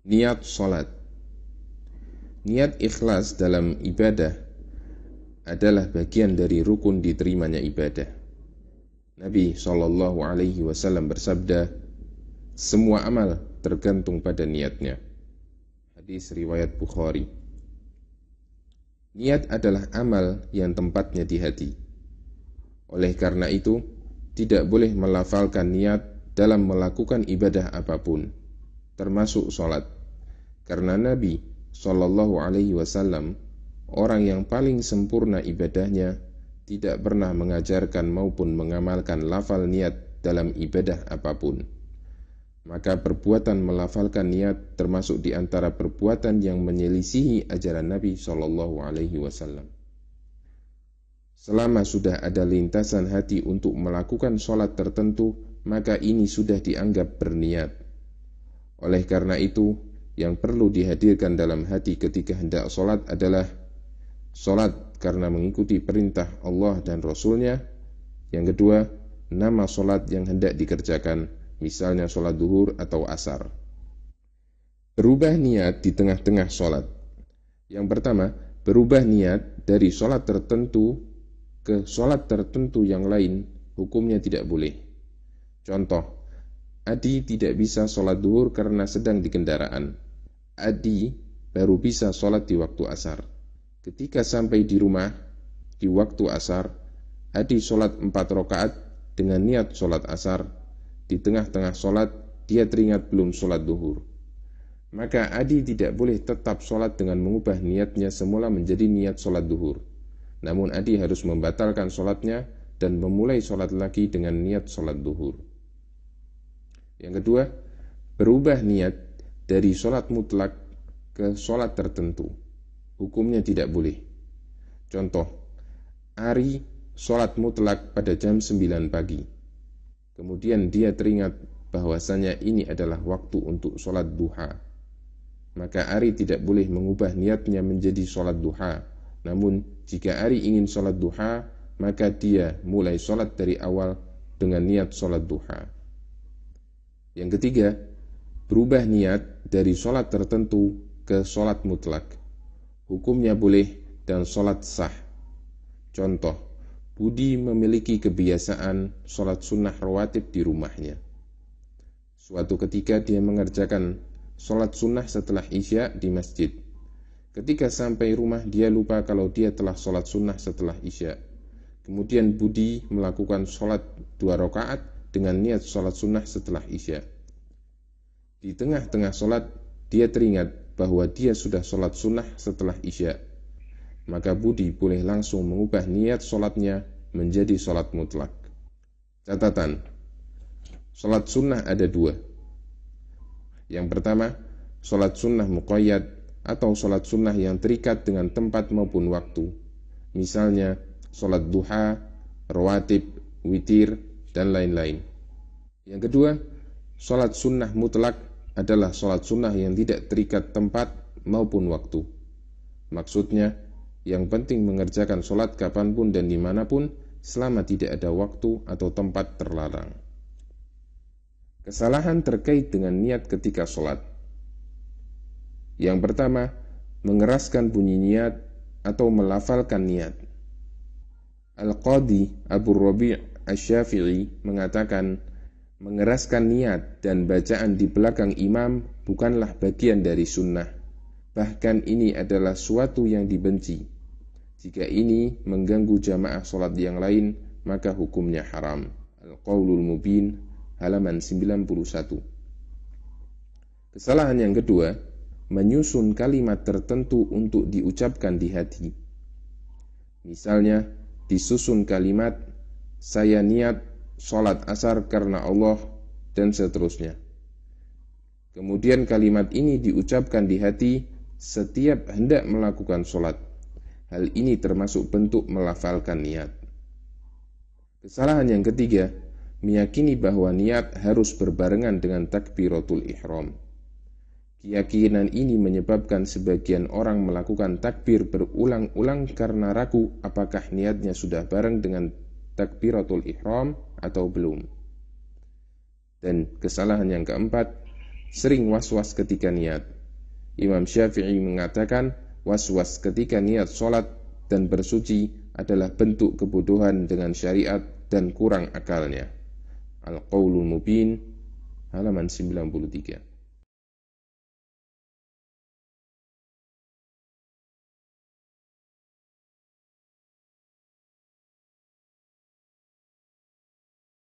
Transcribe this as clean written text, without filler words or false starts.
Niat sholat. Niat ikhlas dalam ibadah adalah bagian dari rukun diterimanya ibadah. Nabi SAW bersabda, semua amal tergantung pada niatnya. Hadis riwayat Bukhari. Niat adalah amal yang tempatnya di hati. Oleh karena itu, tidak boleh melafalkan niat dalam melakukan ibadah apapun, termasuk sholat. Karena Nabi SAW, orang yang paling sempurna ibadahnya, tidak pernah mengajarkan maupun mengamalkan lafal niat dalam ibadah apapun. Maka perbuatan melafalkan niat termasuk di antara perbuatan yang menyelisihi ajaran Nabi SAW. Selama sudah ada lintasan hati untuk melakukan sholat tertentu, maka ini sudah dianggap berniat. Oleh karena itu, yang perlu dihadirkan dalam hati ketika hendak sholat adalah sholat karena mengikuti perintah Allah dan Rasulnya. Yang kedua, nama sholat yang hendak dikerjakan, misalnya sholat duhur atau asar. Berubah niat di tengah-tengah sholat. Yang pertama, berubah niat dari sholat tertentu ke sholat tertentu yang lain, hukumnya tidak boleh. Contoh, Adi tidak bisa sholat duhur karena sedang di kendaraan. Adi baru bisa sholat di waktu asar. Ketika sampai di rumah di waktu asar, Adi sholat 4 rakaat dengan niat sholat asar. Di tengah-tengah sholat, dia teringat belum sholat duhur. Maka Adi tidak boleh tetap sholat dengan mengubah niatnya semula menjadi niat sholat duhur. Namun Adi harus membatalkan sholatnya dan memulai sholat lagi dengan niat sholat duhur. Yang kedua, berubah niat dari sholat mutlak ke sholat tertentu, hukumnya tidak boleh. Contoh, Ari sholat mutlak pada jam 9 pagi. Kemudian dia teringat bahwasanya ini adalah waktu untuk sholat duha. Maka Ari tidak boleh mengubah niatnya menjadi sholat duha. Namun, jika Ari ingin sholat duha, maka dia mulai sholat dari awal dengan niat sholat duha. Yang ketiga, berubah niat dari sholat tertentu ke sholat mutlak. Hukumnya boleh dan sholat sah. Contoh, Budi memiliki kebiasaan sholat sunnah rawatib di rumahnya. Suatu ketika dia mengerjakan sholat sunnah setelah isya di masjid. Ketika sampai rumah dia lupa kalau dia telah sholat sunnah setelah isya. Kemudian Budi melakukan sholat 2 rakaat dengan niat sholat sunnah setelah isya. Di tengah-tengah sholat dia teringat bahwa dia sudah sholat sunnah setelah isya. Maka Budi boleh langsung mengubah niat sholatnya menjadi sholat mutlak. Catatan, sholat sunnah ada 2. Yang pertama, sholat sunnah muqayyad atau sholat sunnah yang terikat dengan tempat maupun waktu. Misalnya, sholat duha, rawatib, witir, dan lain-lain. Yang kedua, sholat sunnah mutlak adalah sholat sunnah yang tidak terikat tempat maupun waktu. Maksudnya, yang penting mengerjakan sholat kapanpun dan dimanapun selama tidak ada waktu atau tempat terlarang. Kesalahan terkait dengan niat ketika sholat. Yang pertama, mengeraskan bunyi niat atau melafalkan niat. Al-Qadhi Abu Rabi' Asy-Syafi'i mengatakan, mengeraskan niat dan bacaan di belakang imam bukanlah bagian dari sunnah. Bahkan ini adalah suatu yang dibenci. Jika ini mengganggu jamaah sholat yang lain, maka hukumnya haram. Al-Qaulul Mubin, halaman 91. Kesalahan yang kedua, menyusun kalimat tertentu untuk diucapkan di hati. Misalnya, disusun kalimat, saya niat sholat asar karena Allah, dan seterusnya. Kemudian kalimat ini diucapkan di hati setiap hendak melakukan sholat. Hal ini termasuk bentuk melafalkan niat. Kesalahan yang ketiga, meyakini bahwa niat harus berbarengan dengan takbiratul ihram. Keyakinan ini menyebabkan sebagian orang melakukan takbir berulang-ulang karena ragu apakah niatnya sudah bareng dengan takbiratul ihram atau belum. Dan kesalahan yang keempat, sering was-was ketika niat. Imam Syafi'i mengatakan was-was ketika niat sholat dan bersuci adalah bentuk kebodohan dengan syariat dan kurang akalnya. Al-Qaulul Mubin, halaman 93.